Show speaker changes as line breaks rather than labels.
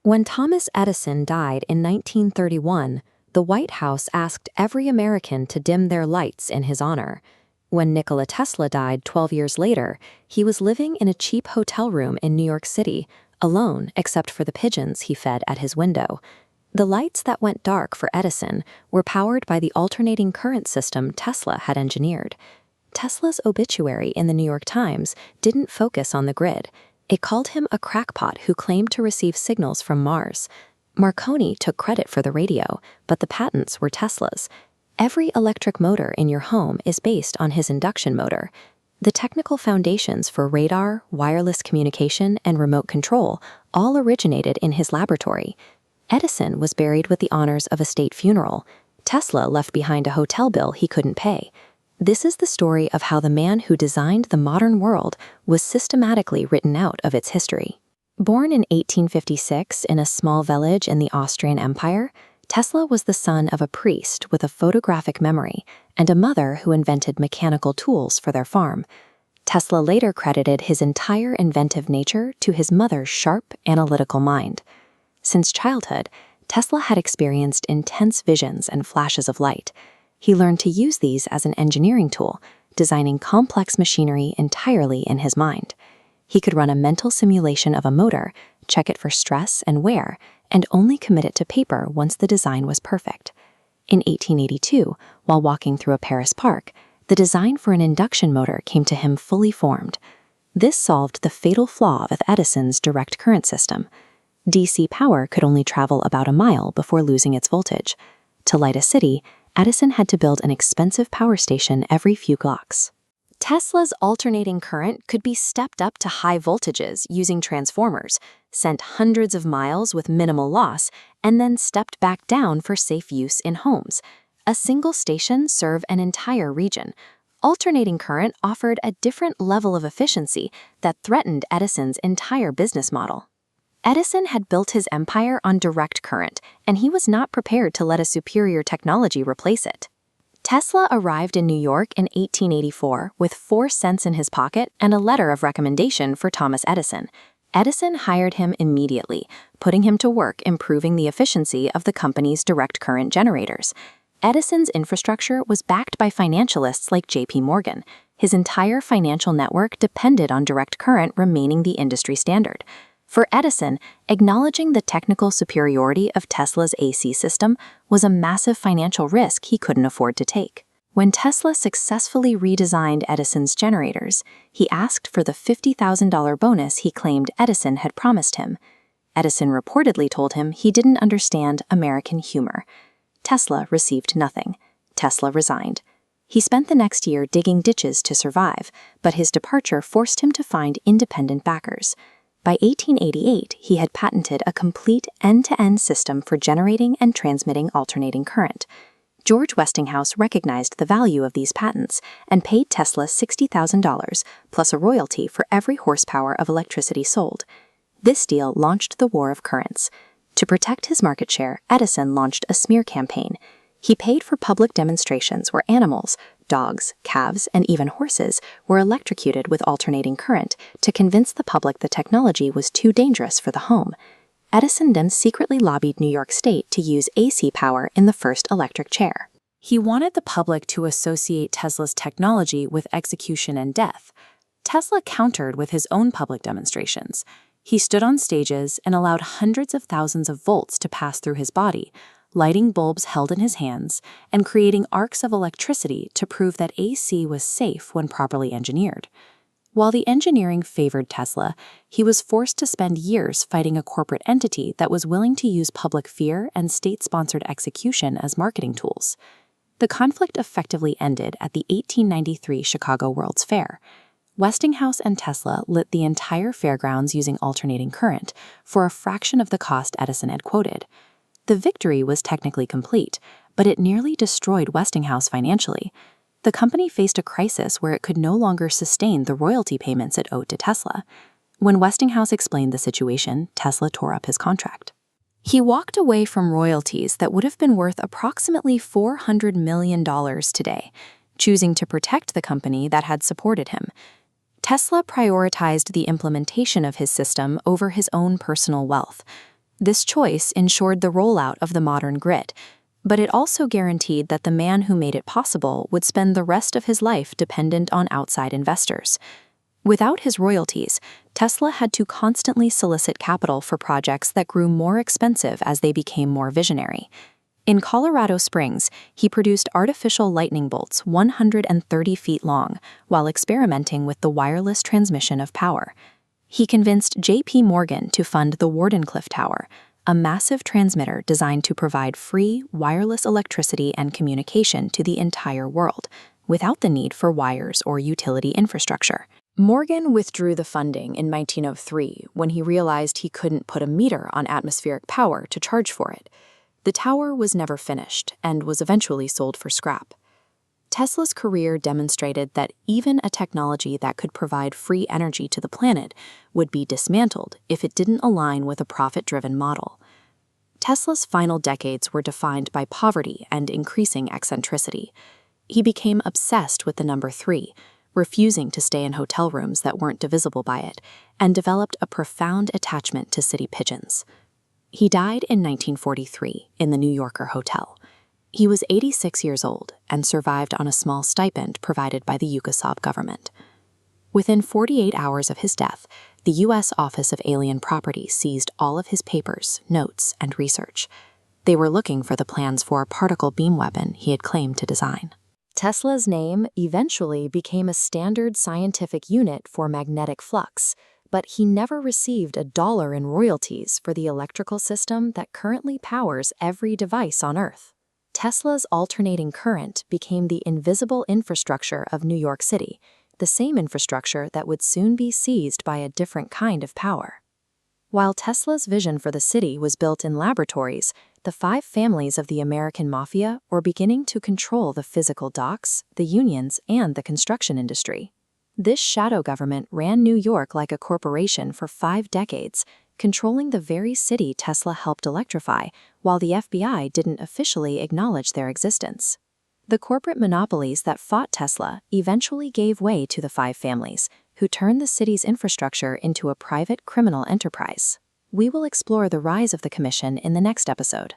When Thomas Edison died in 1931, the White House asked every American to dim their lights in his honor. When Nikola Tesla died 12 years later, he was living in a cheap hotel room in New York City, alone except for the pigeons he fed at his window. The lights that went dark for Edison were powered by the alternating current system Tesla had engineered. Tesla's obituary in the New York Times didn't focus on the grid. It called him a crackpot who claimed to receive signals from Mars. Marconi took credit for the radio, but the patents were Tesla's. Every electric motor in your home is based on his induction motor. The technical foundations for radar, wireless communication, and remote control all originated in his laboratory. Edison was buried with the honors of a state funeral. Tesla left behind a hotel bill he couldn't pay. This is the story of how the man who designed the modern world was systematically written out of its history. Born in 1856 in a small village in the Austrian Empire, Tesla was the son of a priest with a photographic memory and a mother who invented mechanical tools for their farm. Tesla later credited his entire inventive nature to his mother's sharp, analytical mind. Since childhood, Tesla had experienced intense visions and flashes of light. He learned to use these as an engineering tool, designing complex machinery entirely in his mind. He could run a mental simulation of a motor, check it for stress and wear, and only commit it to paper once the design was perfect. In 1882, while walking through a Paris park, the design for an induction motor came to him fully formed. This solved the fatal flaw of Edison's direct current system. DC power could only travel about a mile before losing its voltage. To light a city, Edison had to build an expensive power station every few blocks. Tesla's alternating current could be stepped up to high voltages using transformers, sent hundreds of miles with minimal loss, and then stepped back down for safe use in homes. A single station served an entire region. Alternating current offered a different level of efficiency that threatened Edison's entire business model. Edison had built his empire on direct current, and he was not prepared to let a superior technology replace it. Tesla arrived in New York in 1884 with 4 cents in his pocket and a letter of recommendation for Thomas Edison. Edison hired him immediately, putting him to work improving the efficiency of the company's direct current generators. Edison's infrastructure was backed by financialists like J.P. Morgan. His entire financial network depended on direct current remaining the industry standard. For Edison, acknowledging the technical superiority of Tesla's AC system was a massive financial risk he couldn't afford to take. When Tesla successfully redesigned Edison's generators, he asked for the $50,000 bonus he claimed Edison had promised him. Edison reportedly told him he didn't understand American humor. Tesla received nothing. Tesla resigned. He spent the next year digging ditches to survive, but his departure forced him to find independent backers. By 1888, he had patented a complete end-to-end system for generating and transmitting alternating current. George Westinghouse recognized the value of these patents and paid Tesla $60,000 plus a royalty for every horsepower of electricity sold. This deal launched the War of Currents. To protect his market share, Edison launched a smear campaign. He paid for public demonstrations where animals, dogs, calves, and even horses were electrocuted with alternating current to convince the public the technology was too dangerous for the home. Edison then secretly lobbied New York State to use AC power in the first electric chair. He wanted the public to associate Tesla's technology with execution and death. Tesla countered with his own public demonstrations. He stood on stages and allowed hundreds of thousands of volts to pass through his body, lighting bulbs held in his hands, and creating arcs of electricity to prove that AC was safe when properly engineered. While the engineering favored Tesla, he was forced to spend years fighting a corporate entity that was willing to use public fear and state-sponsored execution as marketing tools. The conflict effectively ended at the 1893 Chicago World's Fair. Westinghouse and Tesla lit the entire fairgrounds using alternating current for a fraction of the cost Edison had quoted. The victory was technically complete, but it nearly destroyed Westinghouse financially. The company faced a crisis where it could no longer sustain the royalty payments it owed to Tesla. When Westinghouse explained the situation, Tesla tore up his contract. He walked away from royalties that would have been worth approximately $400 million today, choosing to protect the company that had supported him. Tesla prioritized the implementation of his system over his own personal wealth. This choice ensured the rollout of the modern grid, but it also guaranteed that the man who made it possible would spend the rest of his life dependent on outside investors. Without his royalties, Tesla had to constantly solicit capital for projects that grew more expensive as they became more visionary. In Colorado Springs, he produced artificial lightning bolts 130 feet long while experimenting with the wireless transmission of power. He convinced J.P. Morgan to fund the Wardenclyffe Tower, a massive transmitter designed to provide free, wireless electricity and communication to the entire world, without the need for wires or utility infrastructure. Morgan withdrew the funding in 1903 when he realized he couldn't put a meter on atmospheric power to charge for it. The tower was never finished and was eventually sold for scrap. Tesla's career demonstrated that even a technology that could provide free energy to the planet would be dismantled if it didn't align with a profit-driven model. Tesla's final decades were defined by poverty and increasing eccentricity. He became obsessed with the number 3, refusing to stay in hotel rooms that weren't divisible by it, and developed a profound attachment to city pigeons. He died in 1943 in the New Yorker Hotel. He was 86 years old and survived on a small stipend provided by the Yugoslav government. Within 48 hours of his death, the U.S. Office of Alien Property seized all of his papers, notes, and research. They were looking for the plans for a particle beam weapon he had claimed to design. Tesla's name eventually became a standard scientific unit for magnetic flux, but he never received $1 in royalties for the electrical system that currently powers every device on Earth. Tesla's alternating current became the invisible infrastructure of New York City, the same infrastructure that would soon be seized by a different kind of power. While Tesla's vision for the city was built in laboratories, the 5 families of the American mafia were beginning to control the physical docks, the unions, and the construction industry. This shadow government ran New York like a corporation for 5 decades, controlling the very city Tesla helped electrify, while the FBI didn't officially acknowledge their existence. The corporate monopolies that fought Tesla eventually gave way to the 5 families, who turned the city's infrastructure into a private criminal enterprise. We will explore the rise of the commission in the next episode.